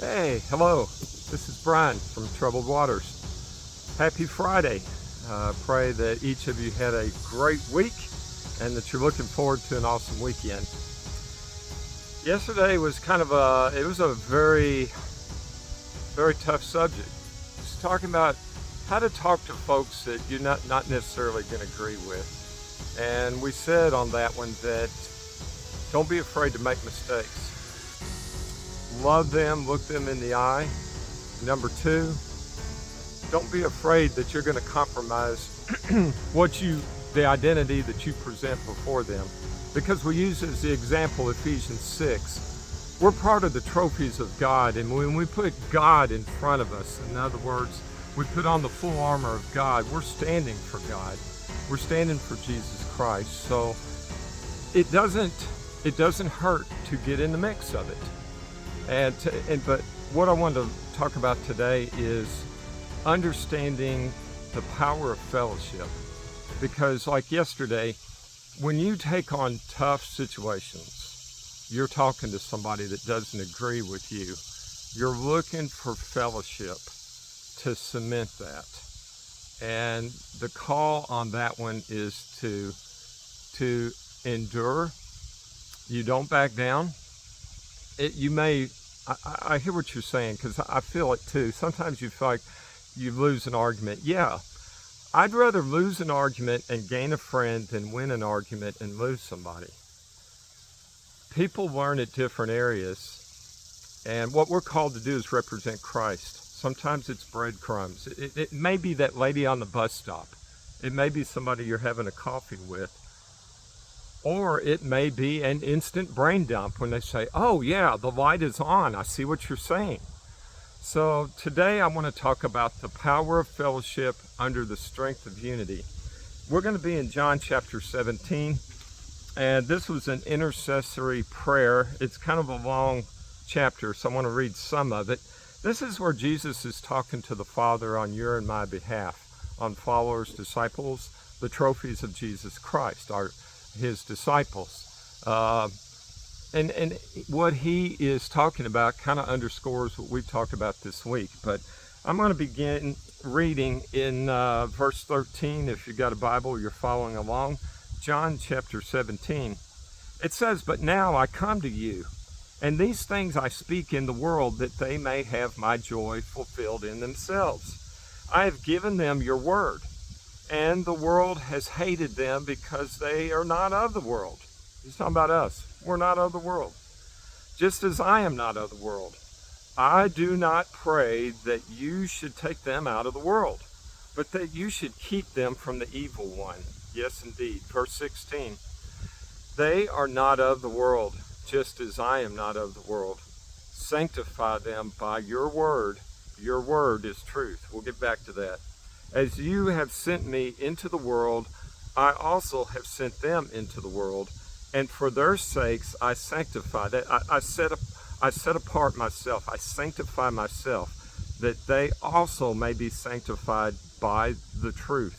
Hey, hello. This is Brian from Troubled Waters. Happy Friday. Pray that each of you had a great week and that you're looking forward to an awesome weekend. Yesterday was it was a very, very tough subject. Just talking about how to talk to folks that you're not necessarily going to agree with. And we said on that one that don't be afraid to make mistakes. Love them, look them in the eye. Number two, don't be afraid that you're going to compromise the identity that you present before them. Because we use as the example Ephesians 6. We're part of the trophies of God, and when we put God in front of us, in other words, we put on the full armor of God, we're standing for God. We're standing for Jesus Christ. So it doesn't hurt to get in the mix of it. But what I want to talk about today is understanding the power of fellowship. Because like yesterday, when you take on tough situations, you're talking to somebody that doesn't agree with you. You're looking for fellowship to cement that. And the call on that one is to endure. You don't back down. I hear what you're saying, because I feel it too. Sometimes you feel like you lose an argument. Yeah, I'd rather lose an argument and gain a friend than win an argument and lose somebody. People learn at different areas, and what we're called to do is represent Christ. Sometimes it's breadcrumbs. It may be that lady on the bus stop. It may be somebody you're having a coffee with. Or it may be an instant brain dump when they say, oh yeah, the light is on. I see what you're saying. So today I want to talk about the power of fellowship under the strength of unity. We're going to be in John chapter 17. And this was an intercessory prayer. It's kind of a long chapter, so I want to read some of it. This is where Jesus is talking to the Father on your and my behalf, on followers, disciples, the trophies of Jesus Christ, his disciples. And what he is talking about kind of underscores what we've talked about this week. But I'm going to begin reading in verse 13. If you've got a Bible, you're following along. John chapter 17. It says, but now I come to you, and these things I speak in the world, that they may have my joy fulfilled in themselves. I have given them your word, and the world has hated them because they are not of the world. He's talking about us. We're not of the world. Just as I am not of the world. I do not pray that you should take them out of the world, but that you should keep them from the evil one. Yes, indeed. Verse 16. They are not of the world, just as I am not of the world. Sanctify them by your word. Your word is truth. We'll get back to that. As you have sent me into the world, I also have sent them into the world, and for their sakes I sanctify. I set apart myself. I sanctify myself, that they also may be sanctified by the truth.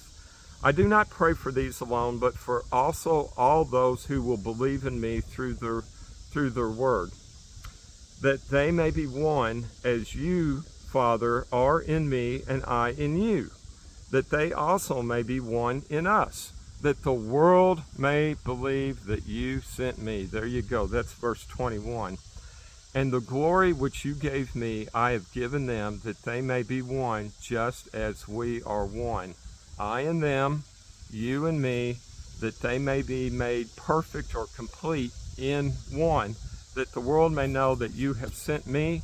I do not pray for these alone, but for also all those who will believe in me through their word, that they may be one, as you, Father, are in me and I in you, that they also may be one in us, that the world may believe that you sent me. There you go. That's verse 21. And the glory which you gave me, I have given them, that they may be one, just as we are one. I and them, you and me, that they may be made perfect or complete in one, that the world may know that you have sent me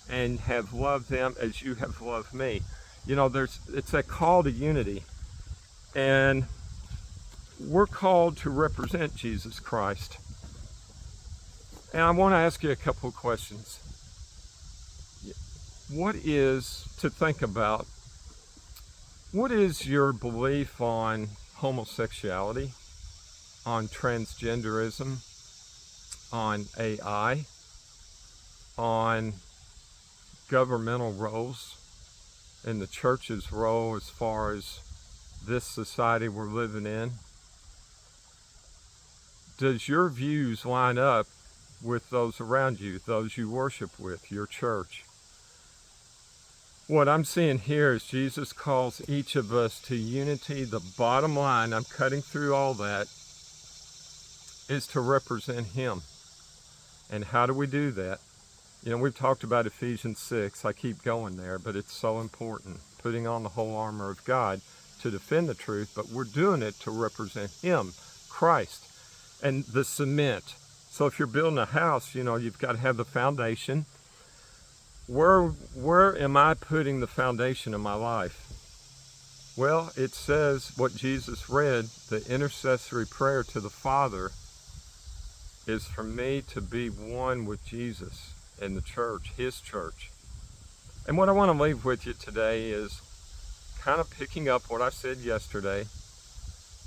and have loved them as you have loved me. You know, it's a call to unity, and we're called to represent Jesus Christ. And I want to ask you a couple of questions. What is to think about? What is your belief on homosexuality, on transgenderism, on AI, on governmental roles, and the church's role as far as this society we're living in? Does your views line up with those around you, those you worship with, your church? What I'm seeing here is Jesus calls each of us to unity. The bottom line, I'm cutting through all that, is to represent Him. And how do we do that? You know, we've talked about Ephesians 6. I keep going there, but it's so important. Putting on the whole armor of God to defend the truth, but we're doing it to represent Him, Christ, and the cement. So if you're building a house, you know, you've got to have the foundation. Where am I putting the foundation of my life? Well, it says what Jesus read, the intercessory prayer to the Father is for me to be one with Jesus in the church, His church. And what I want to leave with you today is kind of picking up what I said yesterday.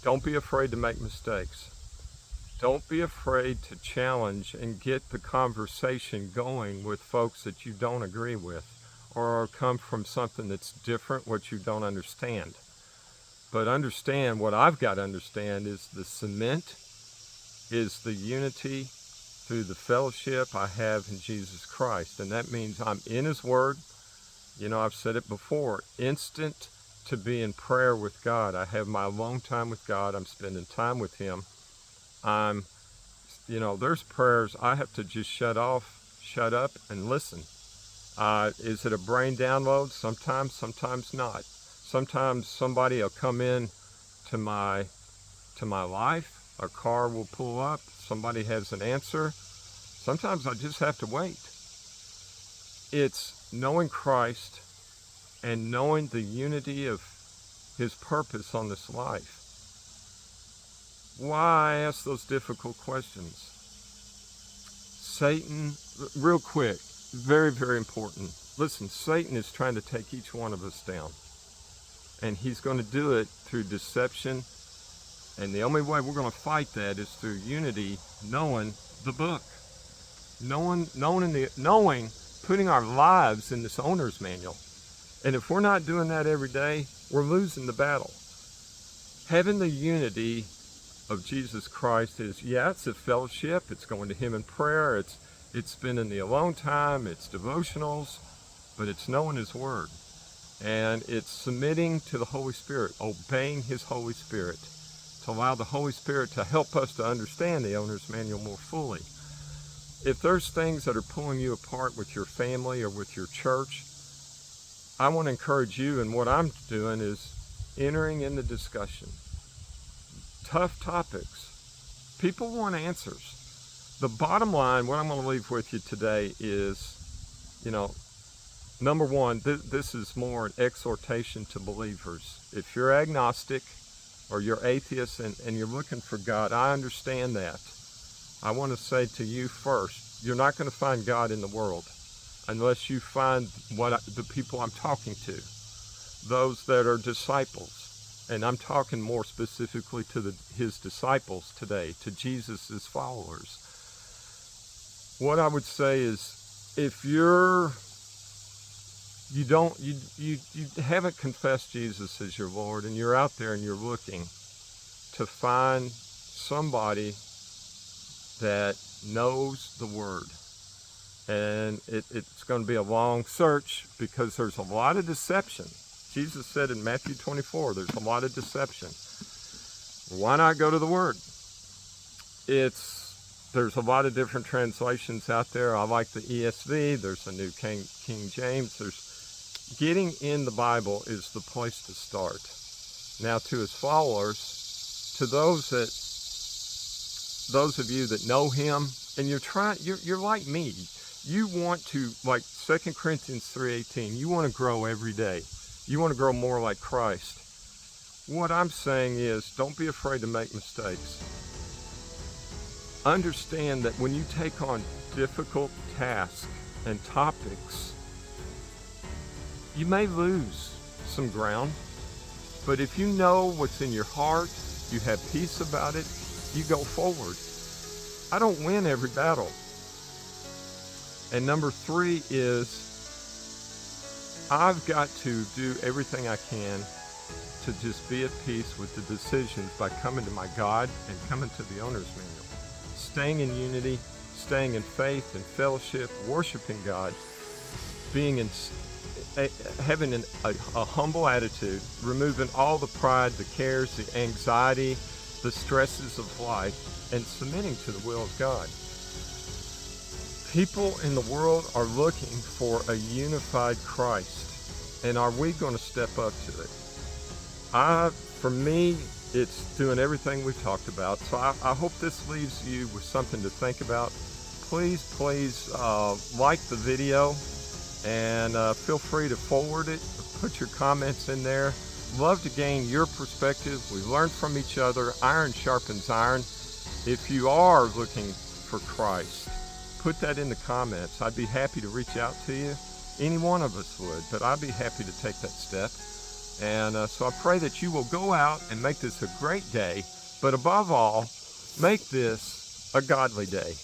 Don't be afraid to make mistakes. Don't be afraid to challenge and get the conversation going with folks that you don't agree with or come from something that's different, what you don't understand. But understand, what I've got to understand is the cement is the unity through the fellowship I have in Jesus Christ. And that means I'm in His Word. You know, I've said it before, instant to be in prayer with God. I have my alone time with God. I'm spending time with Him. There's prayers I have to just shut up and listen. Is it a brain download? Sometimes not. Sometimes somebody will come in to my life. A car will pull up. Somebody has an answer. Sometimes I just have to wait. It's knowing Christ and knowing the unity of His purpose on this life. Why ask those difficult questions? Satan, real quick, very, very important. Listen, Satan is trying to take each one of us down. And he's going to do it through deception. And the only way we're going to fight that is through unity, knowing the book. Knowing, putting our lives in this owner's manual. And if we're not doing that every day, we're losing the battle. Having the unity of Jesus Christ is, it's a fellowship. It's going to Him in prayer. It's spending the alone time. It's devotionals. But it's knowing His Word. And it's submitting to the Holy Spirit, obeying His Holy Spirit, to allow the Holy Spirit to help us to understand the owner's manual more fully. If there's things that are pulling you apart with your family or with your church, I want to encourage you, and what I'm doing is entering in the discussion. Tough topics. People want answers. The bottom line, what I'm going to leave with you today is, number one, this is more an exhortation to believers. If you're agnostic or you're atheist and you're looking for God, I understand that. I want to say to you first, you're not going to find God in the world unless you find the people I'm talking to, those that are disciples. And I'm talking more specifically to His disciples today, to Jesus' followers. What I would say is, if you haven't confessed Jesus as your Lord, and you're out there and you're looking to find somebody that knows the Word, and it's going to be a long search because there's a lot of deception. Jesus said in Matthew 24, there's a lot of deception. Why not go to the Word? There's a lot of different translations out there. I like the ESV. There's a New King James. Getting in the Bible is the place to start. Now, to His followers, to those of you that know Him, and you're like me. You want to, like 2 Corinthians 3:18, you want to grow every day. You want to grow more like Christ. What I'm saying is, don't be afraid to make mistakes. Understand that when you take on difficult tasks and topics, you may lose some ground, but if you know what's in your heart, you have peace about it, you go forward. I don't win every battle. And number 3 is, I've got to do everything I can to just be at peace with the decisions by coming to my God and coming to the owner's manual. Staying in unity, staying in faith and fellowship, worshiping God, being having a humble attitude, removing all the pride, the cares, the anxiety, the stresses of life, and submitting to the will of God. People in the world are looking for a unified Christ, and are we going to step up to it? For me, it's doing everything we've talked about. So I hope this leaves you with something to think about. Please like the video, and feel free to forward it, put your comments in there. Love to gain your perspective. We learn from each other. Iron sharpens iron. If you are looking for Christ, put that in the comments. I'd be happy to reach out to you. Any one of us would, but I'd be happy to take that step. And so I pray that you will go out and make this a great day, but above all, make this a godly day.